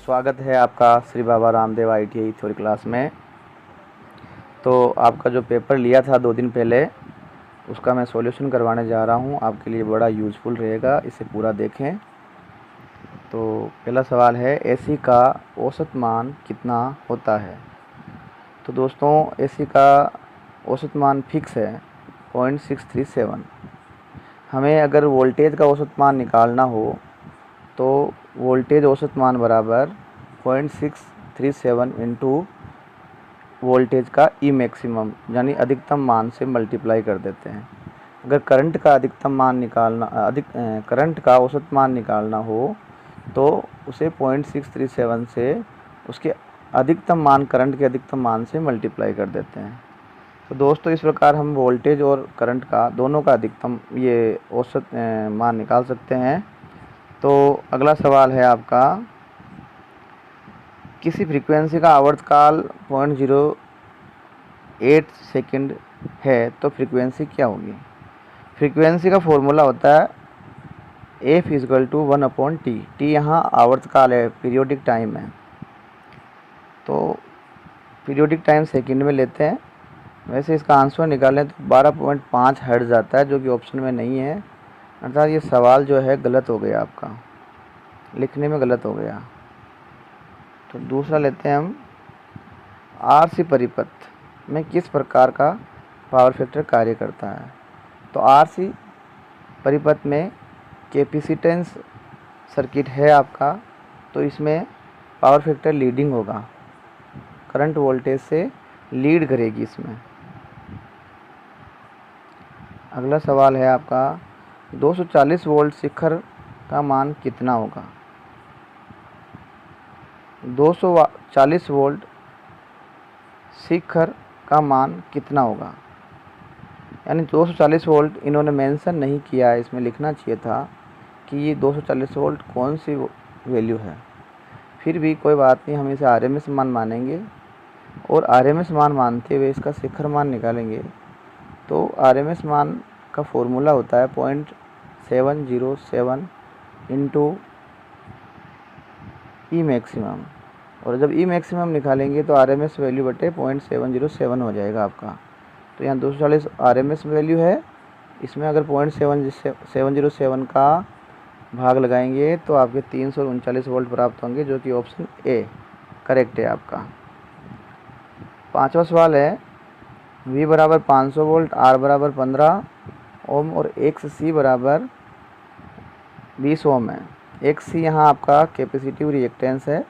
स्वागत है आपका Shri Baba Ramdev ITI theory class में। तो आपका जो पेपर लिया था 2 दिन पहले, उसका मैं सॉल्यूशन करवाने जा रहा हूं। आपके लिए बड़ा यूज़फुल रहेगा, इसे पूरा देखें। तो पहला सवाल है, AC का औसत मान कितना होता है। तो दोस्तों, AC का औसत मान फिक्स है 0.637। हमें अगर वोल्टेज का औसत मान निकालना हो तो वोल्टेज औसत मान बराबर 0.637 इंटू वोल्टेज का ई मैक्सिमम यानी अधिकतम मान से मल्टीप्लाई कर देते हैं। अगर करंट का अधिकतम मान निकालना करंट का औसत मान निकालना हो तो उसे 0.637 से उसके अधिकतम मान करंट के अधिकतम मान से मल्टीप्लाई कर देते हैं। तो दोस्तों, इस प्रकार हम वोल्टेज और करंट का दोनों का अधिकतम ये औसत मान निकाल सकते हैं। तो अगला सवाल है आपका, किसी फ्रीक्वेंसी का आवर्तकाल 0.08 सेकंड है तो फ्रीक्वेंसी क्या होगी। फ्रीक्वेंसी का फॉर्मूला होता है F = 1/T। T यहाँ आवर्तकाल है, पीरियोडिक टाइम है। तो पीरियोडिक टाइम सेकंड में लेते हैं। वैसे इसका आंसर निकालें तो 12.5 हर्ट्ज आता है, जो कि ऑप्शन में नहीं है। अर्थात ये सवाल जो है गलत हो गया, आपका लिखने में गलत हो गया। तो दूसरा लेते हैं हम, RC परिपथ में किस प्रकार का पावर फैक्टर कार्य करता है। तो RC परिपथ में कैपेसिटेंस सर्किट है आपका, तो इसमें पावर फैक्टर लीडिंग होगा, करंट वोल्टेज से लीड करेगी इसमें। अगला सवाल है आपका, 240 वोल्ट शिखर का मान कितना होगा। 240 वोल्ट शिखर का मान कितना होगा, यानी 240 वोल्ट इन्होंने मेंशन नहीं किया है, इसमें लिखना चाहिए था कि ये 240 वोल्ट कौन सी वैल्यू है। फिर भी कोई बात नहीं, हम इसे RMS मान मानेंगे और RMS मान मानते हुए इसका शिखर मान निकालेंगे। तो RMS मान का फॉर्मूला होता है 0.707 इंटू ई मैक्सिमम, और जब ई मैक्सिमम निकालेंगे तो RMS वैल्यू बटे 0.707 हो जाएगा आपका। तो यहाँ 240 RMS वैल्यू है, इसमें अगर 0.707 का भाग लगाएंगे तो आपके 339 वोल्ट प्राप्त होंगे, जो कि ऑप्शन ए करेक्ट है आपका। पांचवा सवाल है, V = 500 वोल्ट, R = 15 ओम और XC = 20 ओम है। XC यहाँ आपका कैपेसिटिव रिएक्टेंस है।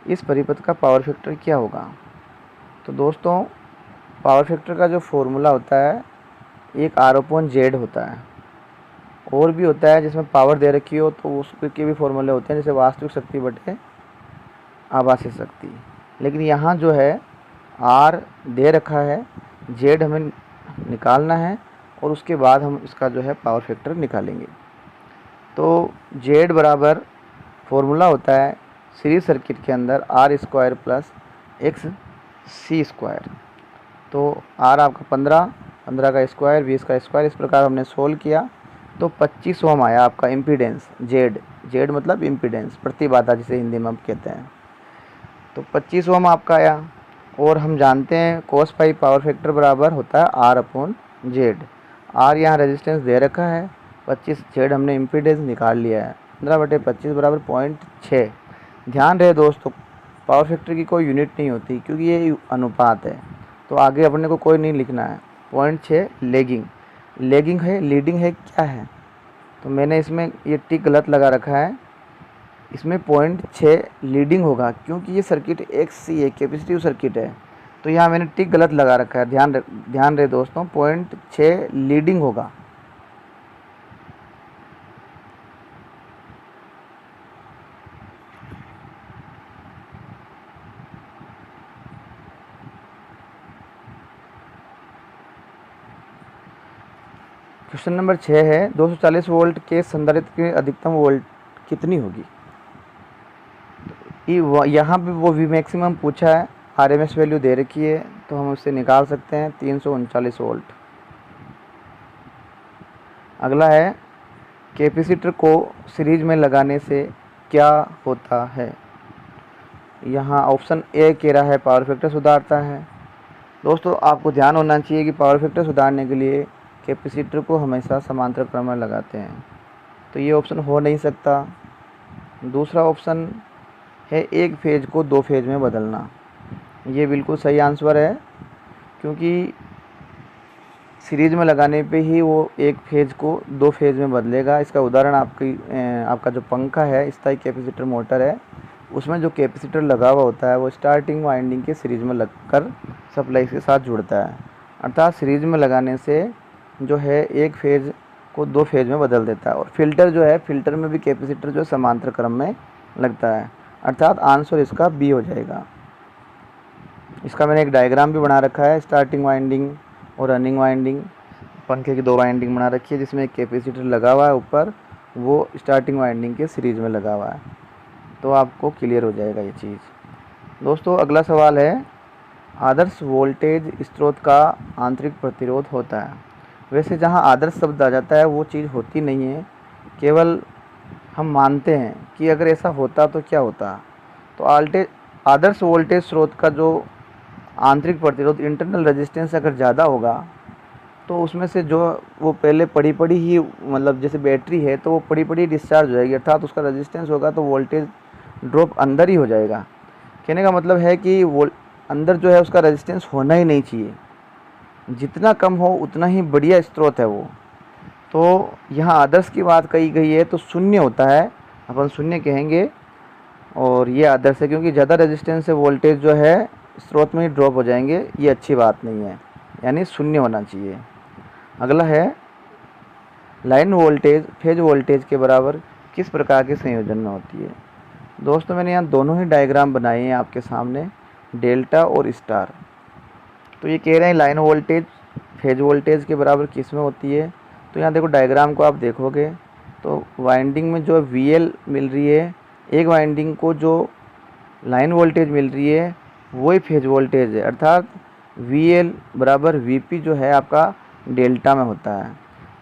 इस परिपथ का पावर फैक्टर क्या होगा। तो दोस्तों, पावर फैक्टर का जो फॉर्मूला होता है एक R/Z होता है, और भी होता है जिसमें पावर दे रखी हो तो उसके भी फॉर्मूले होते हैं, जैसे वास्तविक शक्ति बटे आभासी शक्ति। लेकिन यहाँ जो है R दे रखा है, Z हमें निकालना है और उसके बाद हम इसका जो है पावर फैक्टर निकालेंगे। तो Z बराबर फॉर्मूला होता है सीरीज सर्किट के अंदर R² + XC²। तो R आपका 15 का स्क्वायर, 20 का स्क्वायर, इस प्रकार हमने सोल्व किया तो 25 ओम आया आपका इम्पीडेंस। Z मतलब इम्पीडेंस, प्रतिबाधा जिसे हिंदी में हम कहते हैं। तो 25 ओम आपका आया, और हम जानते हैं cos पाई पावर फैक्टर बराबर होता है R/Z। R यहाँ रेजिस्टेंस दे रखा है 25, Z हमने इम्पीडेंस निकाल लिया है, 15/25 = 0.6। ध्यान रहे दोस्तों, पावर फैक्टर की कोई यूनिट नहीं होती, क्योंकि ये अनुपात है। तो आगे अपने को कोई नहीं लिखना है। 0.6 लेगिंग है, लीडिंग है, क्या है। तो मैंने इसमें ये टिक गलत लगा रखा है, इसमें 0.6 लीडिंग होगा, क्योंकि ये सर्किट XC है, कैपेसिटिव सर्किट है। तो यहाँ मैंने टिक गलत लगा रखा है, ध्यान रहे दोस्तों, 0.6 लीडिंग होगा। क्वेश्चन नंबर 6 है, 240 वोल्ट के संधारित्र की अधिकतम वोल्ट कितनी होगी। यहाँ पे वो V मैक्सिमम पूछा है, RMS वैल्यू दे रखी है, तो हम उससे निकाल सकते हैं 339 वोल्ट। अगला है, कैपेसिटर को सीरीज में लगाने से क्या होता है। यहाँ ऑप्शन ए कह रहा है पावर फैक्टर सुधारता है। दोस्तों आपको ध्यान होना चाहिए कि पावर फैक्टर सुधारने के लिए कैपेसिटर को हमेशा समांतर क्रम में लगाते हैं, तो ये ऑप्शन हो नहीं सकता। दूसरा ऑप्शन है एक फेज़ को दो फेज़ में बदलना, ये बिल्कुल सही आंसर है, क्योंकि सीरीज़ में लगाने पे ही वो एक फेज़ को दो फेज़ में बदलेगा। इसका उदाहरण आपका जो पंखा है, स्थायी कैपेसिटर मोटर है, उसमें जो कैपेसिटर लगा हुआ होता है वो स्टार्टिंग वाइंडिंग के सीरीज़ में लगकर सप्लाई के साथ जुड़ता है। अर्थात सीरीज़ में लगाने से जो है एक फेज़ को दो फेज़ में बदल देता है। और फिल्टर जो है, फिल्टर में भी कैपेसिटर जो समांतर क्रम में लगता है, अर्थात आंसर इसका बी हो जाएगा। इसका मैंने एक डायग्राम भी बना रखा है, स्टार्टिंग वाइंडिंग और रनिंग वाइंडिंग, पंखे की दो वाइंडिंग बना रखी है, जिसमें एक कैपेसिटर लगा हुआ है ऊपर, वो स्टार्टिंग वाइंडिंग के सीरीज़ में लगा हुआ है, तो आपको क्लियर हो जाएगा ये चीज़। दोस्तों अगला सवाल है, आदर्श वोल्टेज स्रोत का आंतरिक प्रतिरोध होता है। वैसे जहाँ आदर्श शब्द आ जाता है वो चीज़ होती नहीं है, केवल हम मानते हैं कि अगर ऐसा होता तो क्या होता। तो आदर्श वोल्टेज स्रोत का जो आंतरिक प्रतिरोध, इंटरनल रेजिस्टेंस अगर ज़्यादा होगा तो उसमें से जो वो पहले पड़ी पड़ी ही, मतलब जैसे बैटरी है तो वो पड़ी पड़ी डिस्चार्ज हो जाएगी, अर्थात उसका रेजिस्टेंस होगा तो वोल्टेज ड्रॉप अंदर ही हो जाएगा। कहने का मतलब है कि वो अंदर जो है उसका रेजिस्टेंस होना ही नहीं चाहिए, जितना कम हो उतना ही बढ़िया स्रोत है वो। तो यहाँ आदर्श की बात कही गई है तो शून्य होता है, अपन शून्य कहेंगे, और ये आदर्श है, क्योंकि ज़्यादा रेजिस्टेंस से वोल्टेज जो है स्रोत में ही ड्रॉप हो जाएंगे, ये अच्छी बात नहीं है, यानी शून्य होना चाहिए। अगला है, लाइन वोल्टेज फेज वोल्टेज के बराबर किस प्रकार के संयोजन में होती है। दोस्तों मैंने यहाँ दोनों ही डायग्राम बनाए हैं आपके सामने, डेल्टा और स्टार। तो ये कह रहे हैं लाइन वोल्टेज फेज वोल्टेज के बराबर किस में होती है। तो यहाँ देखो डायग्राम को आप देखोगे तो वाइंडिंग में जो VL मिल रही है, एक वाइंडिंग को जो लाइन वोल्टेज मिल रही है वही फेज वोल्टेज है, अर्थात VL बराबर VP जो है आपका डेल्टा में होता है।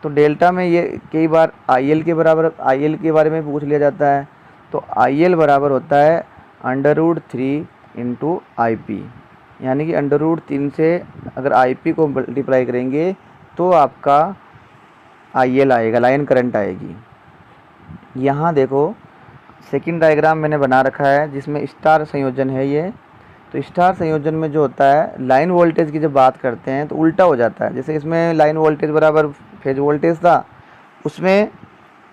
तो डेल्टा में ये कई बार IL के बराबर, IL के बारे में पूछ लिया जाता है, तो IL बराबर होता है √3 × IP, यानी कि √3 से अगर IP को मल्टीप्लाई करेंगे तो आपका IL आएगा, लाइन करंट आएगी। यहाँ देखो सेकंड डायग्राम मैंने बना रखा है जिसमें स्टार संयोजन है ये। तो स्टार संयोजन में जो होता है, लाइन वोल्टेज की जब बात करते हैं तो उल्टा हो जाता है। जैसे इसमें लाइन वोल्टेज बराबर फेज वोल्टेज था, उसमें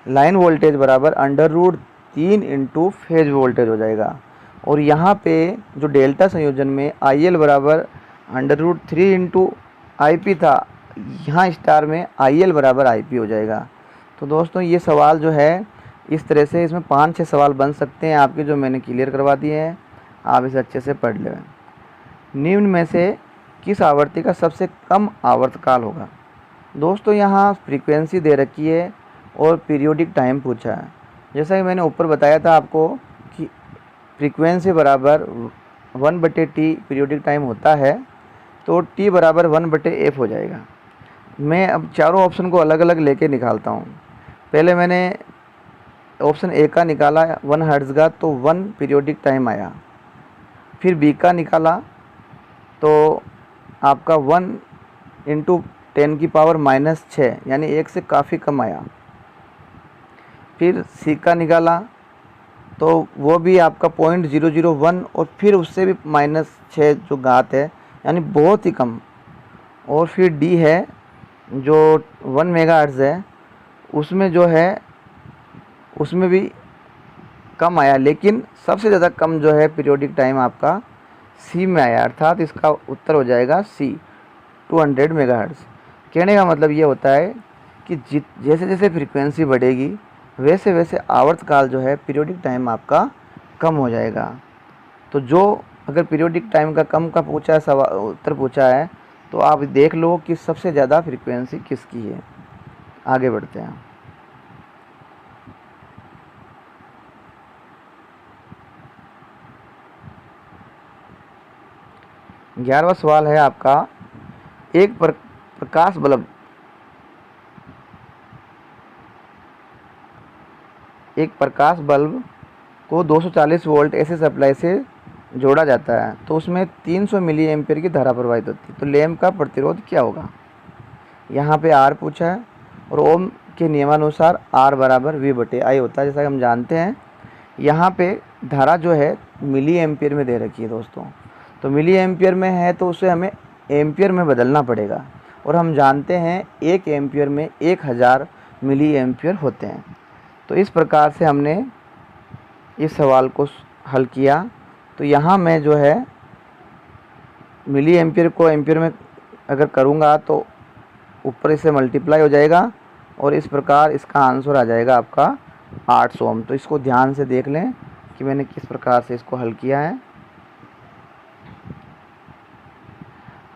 लाइन वोल्टेज बराबर √3 × फेज वोल्टेज हो जाएगा। और यहाँ पे जो डेल्टा संयोजन में IL बराबर √3 × IP था, यहाँ स्टार में IL बराबर IP हो जाएगा। तो दोस्तों ये सवाल जो है इस तरह से, इसमें 5-6 सवाल बन सकते हैं आपके, जो मैंने क्लियर करवा दिए हैं, आप इसे अच्छे से पढ़ लें। निम्न में से किस आवृत्ति का सबसे कम आवर्तकाल होगा। दोस्तों यहाँ फ्रीक्वेंसी दे रखी है और पीरियोडिक टाइम पूछा है। जैसा कि मैंने ऊपर बताया था आपको कि फ्रीक्वेंसी बराबर 1/T पीरियोडिक टाइम होता है, तो T बराबर 1/F हो जाएगा। मैं अब चारों ऑप्शन को अलग अलग लेके निकालता हूँ। पहले मैंने ऑप्शन ए का निकाला 1 हर्ट्ज़ का, तो 1 पीरियोडिक टाइम आया। फिर बी का निकाला तो आपका 1 × 10⁻⁻6 यानी 1 से काफ़ी कम आया। फिर सी का निकाला तो वो भी आपका 0.001 और फिर उससे भी -6 जो घात है, यानी बहुत ही कम। और फिर डी है जो 1 मेगाहर्ट्ज़ है, उसमें जो है उसमें भी कम आया, लेकिन सबसे ज़्यादा कम जो है पीरियोडिक टाइम आपका सी में आया, अर्थात इसका उत्तर हो जाएगा सी 200 मेगाहर्ट्ज़। कहने का मतलब ये होता है कि जैसे जैसे फ्रीक्वेंसी बढ़ेगी वैसे वैसे आवर्तकाल जो है पीरियोडिक टाइम आपका कम हो जाएगा। तो जो अगर पीरियोडिक टाइम का कम का पूछा है सवाल, उत्तर पूछा है, तो आप देख लो कि सबसे ज़्यादा फ्रीक्वेंसी किसकी है। आगे बढ़ते हैं। ग्यारहवां सवाल है आपका, एक प्रकाश बल्ब को 240 वोल्ट ऐसे सप्लाई से जोड़ा जाता है तो उसमें 300 मिली एम्पियर की धारा प्रवाहित होती है। तो लैंप का प्रतिरोध क्या होगा? यहाँ पे आर पूछा है और ओम के नियमानुसार आर बराबर वी बटे आई होता है, जैसा कि हम जानते हैं। यहाँ पे धारा जो है मिली एम्पियर में दे रखी है दोस्तों, तो मिली एम्पियर में है तो उसे हमें एम्पियर में बदलना पड़ेगा, और हम जानते हैं 1 एम्पियर में 1000 मिली एम्पियर होते हैं। तो इस प्रकार से हमने इस सवाल को हल किया। तो यहाँ मैं जो है मिली एम्पियर को एम्पियर में अगर करूँगा तो ऊपर इसे मल्टीप्लाई हो जाएगा, और इस प्रकार इसका आंसर आ जाएगा आपका 800 ओम। तो इसको ध्यान से देख लें कि मैंने किस प्रकार से इसको हल किया है।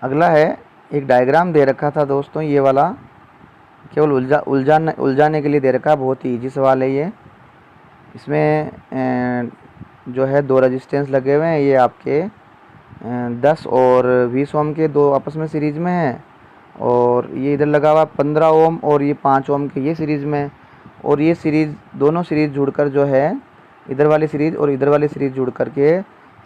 अगला है, एक डायग्राम दे रखा था दोस्तों, ये वाला केवल उलझाने के लिए दे रखा है। बहुत ही ईजी सवाल है ये। इसमें जो है 2 रेजिस्टेंस लगे हुए हैं, ये आपके 10 और 20 ओम के 2 आपस में सीरीज़ में हैं, और ये इधर लगा हुआ 15 ओम और ये 5 ओम के ये सीरीज़ में, और ये सीरीज़ दोनों सीरीज़ जुड़कर जो है इधर वाली सीरीज़ और इधर वाली सीरीज़ जुड़ करके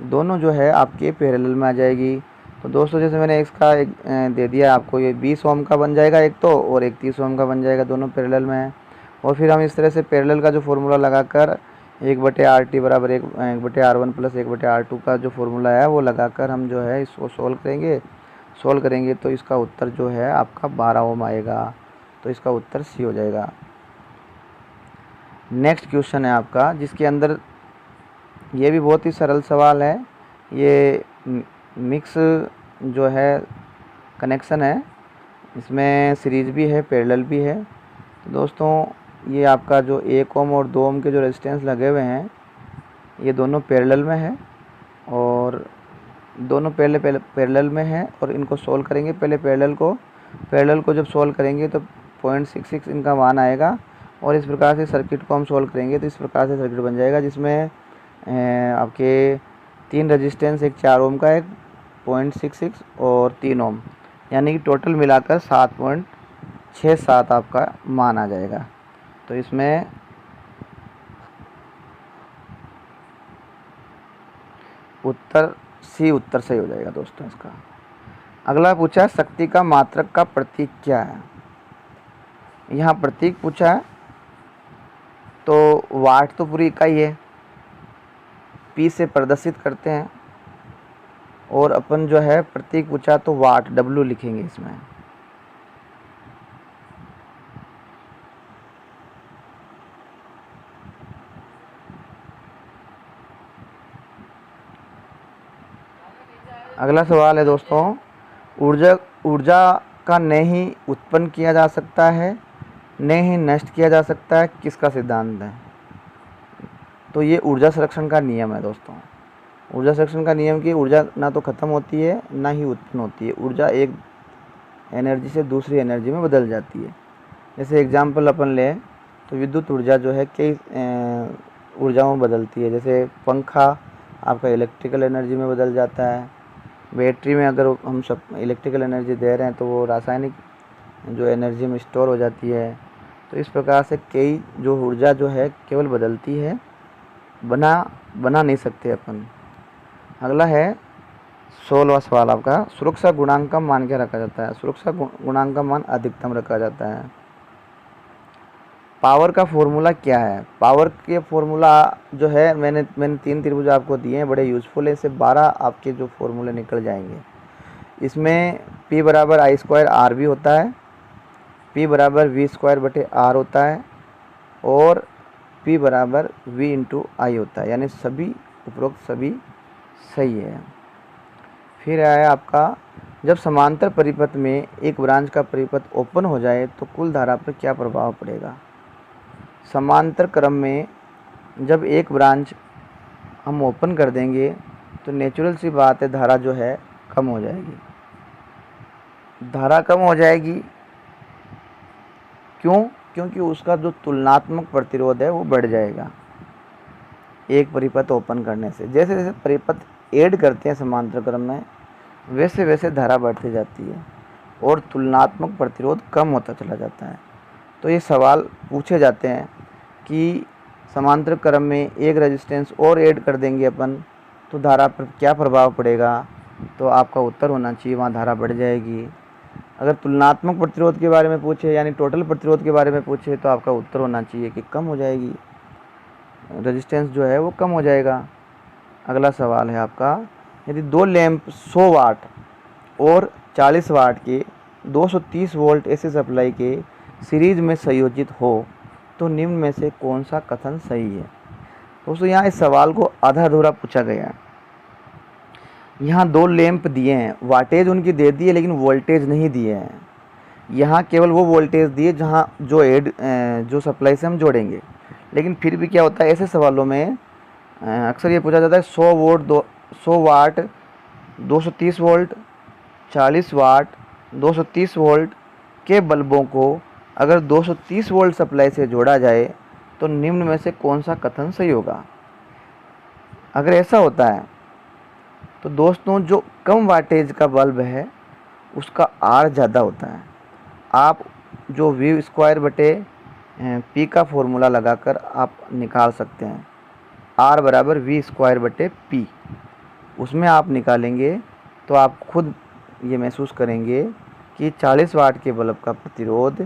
दोनों जो है आपके पैरेलल में आ जाएगी। तो दोस्तों जैसे मैंने इसका एक दे दिया आपको, ये 20 ओम का बन जाएगा एक तो, और एक 30 ओम का बन जाएगा, दोनों पैरेलल में है। और फिर हम इस तरह से पैरेलल का जो फार्मूला लगाकर 1/RT बराबर 1/R1 प्लस 1/R2 का जो फार्मूला है वो लगाकर हम जो है इसको सोल्व करेंगे तो इसका उत्तर जो है आपका 12 ओम आएगा। तो इसका उत्तर सी हो जाएगा। नेक्स्ट क्वेश्चन है आपका, जिसके अंदर ये भी बहुत ही सरल सवाल है। ये मिक्स जो है कनेक्शन है, इसमें सीरीज़ भी है पैरेलल भी है। तो दोस्तों ये आपका जो 1 ओम और 2 ओम के जो रेजिस्टेंस लगे हुए हैं ये दोनों पैरेलल में है, और दोनों पैरेलल में है, और इनको सोल्व करेंगे। पहले पैरेलल को जब सोल्व करेंगे तो 0.66 इनका मान आएगा, और इस प्रकार से सर्किट को हम सोल्व करेंगे तो इस प्रकार से सर्किट बन जाएगा, जिसमें आपके 3 रेजिस्टेंस, एक 4 ओम का, एक 0.66 और 3 ओम, यानी कि टोटल मिलाकर 7.67 आपका मान आ जाएगा। तो इसमें उत्तर सी उत्तर सही हो जाएगा दोस्तों इसका। अगला पूछा है, शक्ति का मात्रक का प्रतीक क्या है? यहाँ प्रतीक पूछा है तो वाट तो पूरी इकाई है, पी से प्रदर्शित करते हैं, और अपन जो है प्रतीक पूछा तो वाट डब्ल्यू लिखेंगे इसमें। अगला सवाल है दोस्तों, ऊर्जा का न ही उत्पन्न किया जा सकता है न ही नष्ट किया जा सकता है, किसका सिद्धांत है? तो ये ऊर्जा संरक्षण का नियम है दोस्तों। ऊर्जा संरक्षण का नियम की ऊर्जा ना तो ख़त्म होती है ना ही उत्पन्न होती है, ऊर्जा एक एनर्जी से दूसरी एनर्जी में बदल जाती है। जैसे एग्जाम्पल अपन लें तो विद्युत ऊर्जा जो है कई ऊर्जाओं में बदलती है। जैसे पंखा आपका इलेक्ट्रिकल एनर्जी में बदल जाता है, बैटरी में अगर हम सब इलेक्ट्रिकल एनर्जी दे रहे हैं तो वो रासायनिक जो एनर्जी में स्टोर हो जाती है। तो इस प्रकार से कई जो ऊर्जा जो है केवल बदलती है, बना नहीं सकते अपन। अगला है 16वां सवाल आपका, सुरक्षा गुणांक का मान क्या रखा जाता है? सुरक्षा गुणांक का मान अधिकतम रखा जाता है। पावर का फॉर्मूला क्या है? पावर के फॉर्मूला जो है मैंने 3 त्रिभुज आपको दिए हैं, बड़े यूज़फुल है। इससे 12 आपके जो फॉर्मूले निकल जाएंगे। इसमें P बराबर आई स्क्वायर आर भी होता है, P बराबर वी स्क्वायर बटे आर होता है, और P बराबर V इंटू आई होता है, यानी सभी उपरोक्त सभी सही है। फिर आया आपका, जब समांतर परिपथ में एक ब्रांच का परिपथ ओपन हो जाए तो कुल धारा पर क्या प्रभाव पड़ेगा? समांतर क्रम में जब एक ब्रांच हम ओपन कर देंगे तो नेचुरल सी बात है धारा जो है कम हो जाएगी। धारा कम हो जाएगी क्यों? क्योंकि उसका जो तुलनात्मक प्रतिरोध है वो बढ़ जाएगा एक परिपथ ओपन करने से। जैसे जैसे परिपथ ऐड करते हैं समांतर क्रम में वैसे वैसे धारा बढ़ती जाती है और तुलनात्मक प्रतिरोध कम होता चला जाता है। तो ये सवाल पूछे जाते हैं कि समांतर क्रम में एक रेजिस्टेंस और ऐड कर देंगे अपन तो धारा पर क्या प्रभाव पड़ेगा, तो आपका उत्तर होना चाहिए वहाँ धारा बढ़ जाएगी। अगर तुलनात्मक प्रतिरोध के बारे में पूछे यानी टोटल प्रतिरोध के बारे में पूछे तो आपका उत्तर होना चाहिए कि कम हो जाएगी, रेजिस्टेंस जो है वो कम हो जाएगा। अगला सवाल है आपका, यदि दो लैंप 100 वाट और 40 वाट के 230 वोल्ट एसी सप्लाई के सीरीज में संयोजित हो तो निम्न में से कौन सा कथन सही है। दोस्तों यहाँ इस सवाल को आधा अधूरा पूछा गया है। यहाँ दो लैंप दिए हैं, वाटेज उनकी दे दी है लेकिन वोल्टेज नहीं दिए हैं। यहाँ केवल वो वोल्टेज दिए जहाँ जो सप्लाई से हम जोड़ेंगे। लेकिन फिर भी क्या होता है, ऐसे सवालों में अक्सर ये पूछा जाता है 100 वाट 230 वोल्ट 40 वाट 230 वोल्ट के बल्बों को अगर 230 वोल्ट सप्लाई से जोड़ा जाए तो निम्न में से कौन सा कथन सही होगा। अगर ऐसा होता है तो दोस्तों जो कम वाटेज का बल्ब है उसका आर ज़्यादा होता है। आप जो वी स्क्वायर बटे पी का फॉर्मूला लगाकर आप निकाल सकते हैं, आर बराबर वी स्क्वायर बटे पी। उसमें आप निकालेंगे तो आप खुद ये महसूस करेंगे कि 40 वाट के बल्ब का प्रतिरोध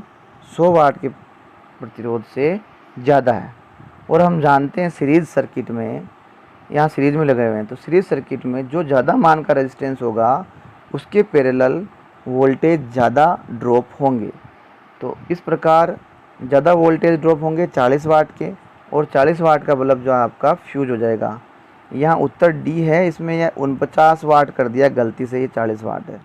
100 वाट के प्रतिरोध से ज़्यादा है। और हम जानते हैं सीरीज़ सर्किट में, यहाँ सीरीज़ में लगे हुए हैं, तो सीरीज़ सर्किट में जो ज़्यादा मान का रेजिस्टेंस होगा उसके पैरेलल वोल्टेज ज़्यादा ड्रॉप होंगे। तो इस प्रकार ज़्यादा वोल्टेज ड्रॉप होंगे 40 वाट के, और 40 वाट का बल्ब जो है आपका फ्यूज हो जाएगा। यहाँ उत्तर डी है, इसमें यह 49 वाट कर दिया गलती से, ये 40 वाट है।